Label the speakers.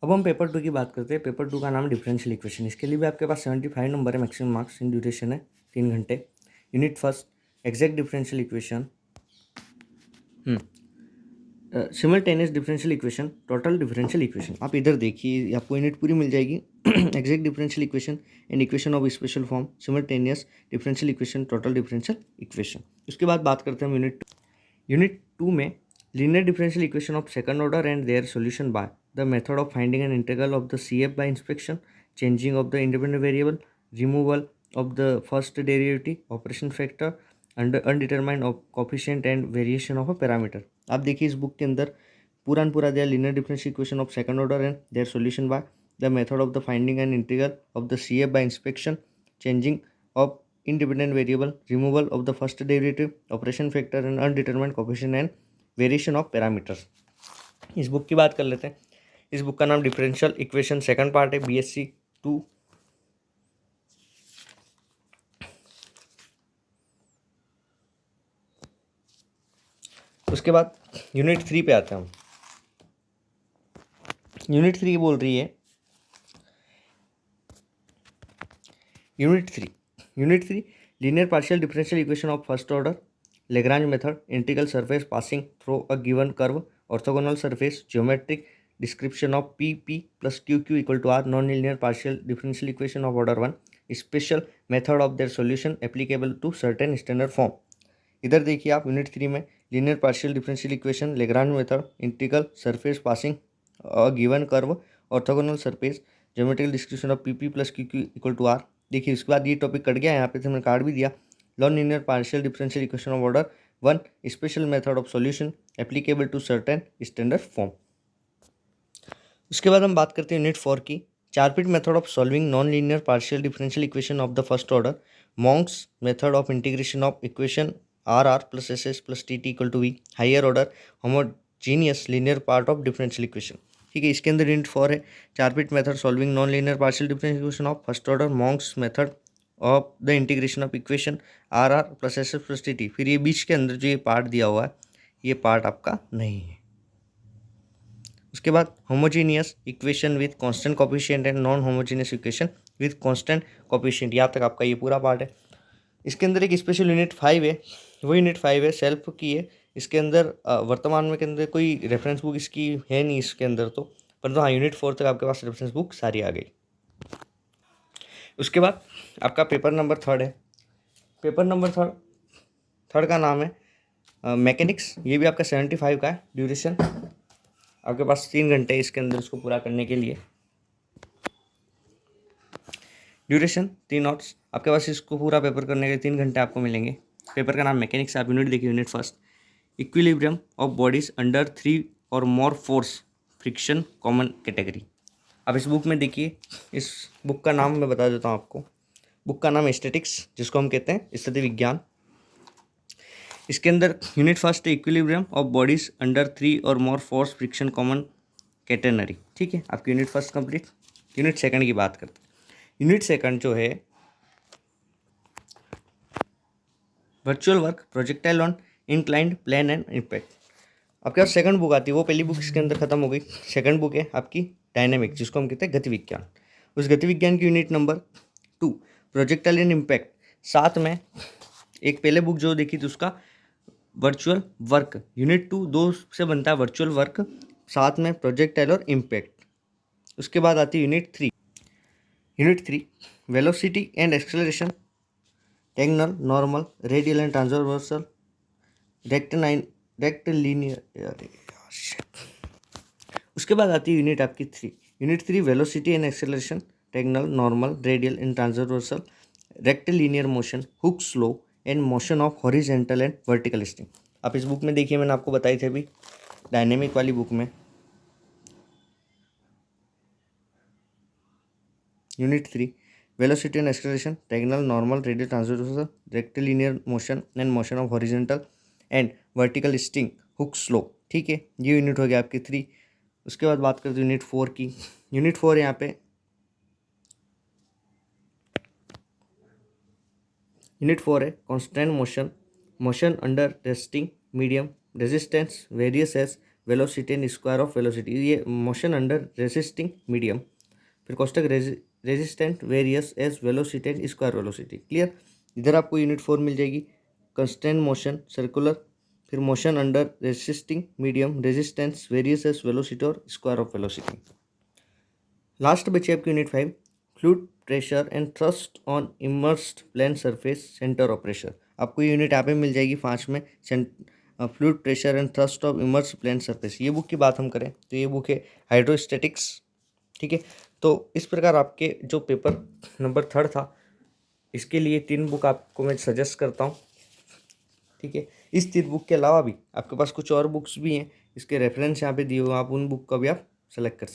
Speaker 1: अब हम पेपर 2 की बात करते हैं। पेपर 2 का नाम डिफरेंशियल इक्वेशन। इसके लिए भी आपके पास 75 नंबर है, मैक्सिमम मार्क्स इन ड्यूरेशन है 3 घंटे। Unit first exact differential equation, simultaneous differential equation, total differential equation. आप इधर देखिए, आपको यूनिट पूरी मिल जाएगी। Exact differential equation and equation of special form, simultaneous differential equation, total differential equation. उसके बाद बात करते हैं हम यूनिट 2 में linear differential equation of second order and their solution by the method of finding an integral of the CF bye inspection, changing of the independent variable, removal of the first derivative, operation factor, undetermined of coefficient and variation of a parameter. आप देखिए, इस book के अंदर पूरा दिया linear differential equation of second order and their solution by the method of the finding an integral of the CF bye inspection, changing of independent variable, removal of the first derivative, operation factor and undetermined coefficient and variation of parameters. इस book की बात कर लेते हैं। इस book का नाम differential equation, second part है, BSc 2। उसके बाद यूनिट 3 पे आते हैं हम। यूनिट 3 बोल रही है, unit three linear partial differential equation of first order, Lagrange method, integral surface passing through a given curve, orthogonal surface, geometric description of PP plus QQ equal to R, non linear partial differential equation of order 1, special method of their solution applicable to certain standard form. इधर देखिए आप, unit 3 में linear partial differential equation, Lagrange method, integral surface passing a given curve, orthogonal surface, geometrical description of PP plus QQ equal to R। देखिए, उसके बाद ये topic cut गया, यहाँ पे हमने कार्ड भी दिया। Non linear partial differential equation of order 1, special method of solution applicable to certain standard form. उसके बाद हम बात करते हैं यूनिट 4 की, Charpit method of solving non linear partial differential equation of the first order, Monge's method of integration of equation RR plus SS plus TT equal to V, higher order homogeneous linear part of differential equation. ठीक है, इसके अंदर unit 4 है, Charpit method solving non linear partial differential equation of first order, Monge's method of the integration of equation RR plus SS plus TT। फिर ये बीच के अंदर जो ये पार्ट दिया हुआ है, ये पार्ट आपका नहीं है। उसके बाद homogeneous equation with constant coefficient and non homogeneous equation with constant coefficient, यहाँ तक आपका ये पूरा पार्ट है। इसके अंदर एक स्पेशल यूनिट 5 है, वो यूनिट 5 है सेल्फ की है। इसके अंदर वर्तमान में के अंदर कोई रेफरेंस बुक इसकी है नहीं इसके अंदर तो, परंतु हाँ, यूनिट 4 तक आपके पास रेफरेंस बुक सारी आ गई। उसके बाद आपका पेपर नंबर 3 है। पेपर नंबर थर्ड का नाम है मैकेनिक्स। ये भी आपका 75 का है, ड्यूरेशन आपके पास 3 घंटे इसके अंदर इसको पूरा करने के लिए। ड्यूरेशन 3 नॉट्स, आपके पास इसको पूरा पेपर करने के 3 घंटे आपको मिलेंगे। पेपर का नाम मैकेनिक्स। आप यूनिट देखिए, unit first equilibrium of bodies under 3 और more force friction common category. अब इस बुक में देखिए, इस बुक का नाम मैं बता देता हूँ आपको। बुक का नाम एस्थेटिक्स, जिसको हम कहते हैं स्थिति विज्ञान। इसके अंदर unit first equilibrium of bodies under 3 और more force friction common catenary. ठीक है, आपकी unit first complete. Unit second की बात करते हैं। यूनिट सेकंड जो है virtual work, projectile on inclined plane and impact. आपके पास सेकंड बुक आती है, वो पहली बुक इसके अंदर खत्म हो गई। सेकंड बुक है आपकी डायनेमिक, जिसको हम कहते हैं गति विज्ञान। उस गति विज्ञान की unit number 2 projectile and impact. साथ में एक पहले बुक जो देखी थी उसका वर्चुअल वर्क। यूनिट 2 दो से बनता है, वर्चुअल वर्क साथ में प्रोजेक्टाइल और इम्पैक्ट। उसके बाद आती है unit 3 velocity and acceleration, tangential, normal, radial and transversal, rectilinear. उसके बाद आती है यूनिट आपकी 3। Unit 3 velocity and acceleration, tangential, normal, radial and transversal, rectilinear motion, Hooke's law and motion of horizontal and vertical string. आप इस book में देखिए, मैंने आपको बताई थी अभी डायनेमिक वाली बुक में। Unit 3 velocity and acceleration, tangential, normal, radial, transversal, rectilinear motion and motion of horizontal and vertical string, Hooke's law. ठीक है, ये यूनिट हो गया आपकी 3। उसके बाद बात करते हैं यूनिट 4 की। यूनिट 4 यहाँ पे यूनिट 4 है constant motion, motion under resisting medium, resistance, varies as, velocity and square of velocity, ये मोशन अंडर रेसिस्टिंग मीडियम। फिर कोष्टक resistant varies as velocity and square velocity. Clear. इधर आपको यूनिट 4 मिल जाएगी, कंस्टेंट मोशन सर्कुलर, फिर motion under resisting medium, resistance varies as velocity और square of velocity. Last बची आपकी unit 5, fluid pressure and thrust on immersed plane surface centre of pressure. आपको unit यहाँ पे मिल जाएगी 5 में, fluid pressure and thrust of immersed plane surface. ये बुक की बात हम करें तो ये बुक है हाइड्रोस्टैटिक्स। ठीक है, तो इस प्रकार आपके जो पेपर नंबर 3 था, इसके लिए 3 बुक आपको मैं सजेस्ट करता हूँ। ठीक है, इस 3 बुक के अलावा भी आपके पास कुछ और बुक्स भी हैं, इसके रेफरेंस यहाँ पे दिए हुए, आप उन बुक का भी आप सेलेक्ट कर सकते हैं।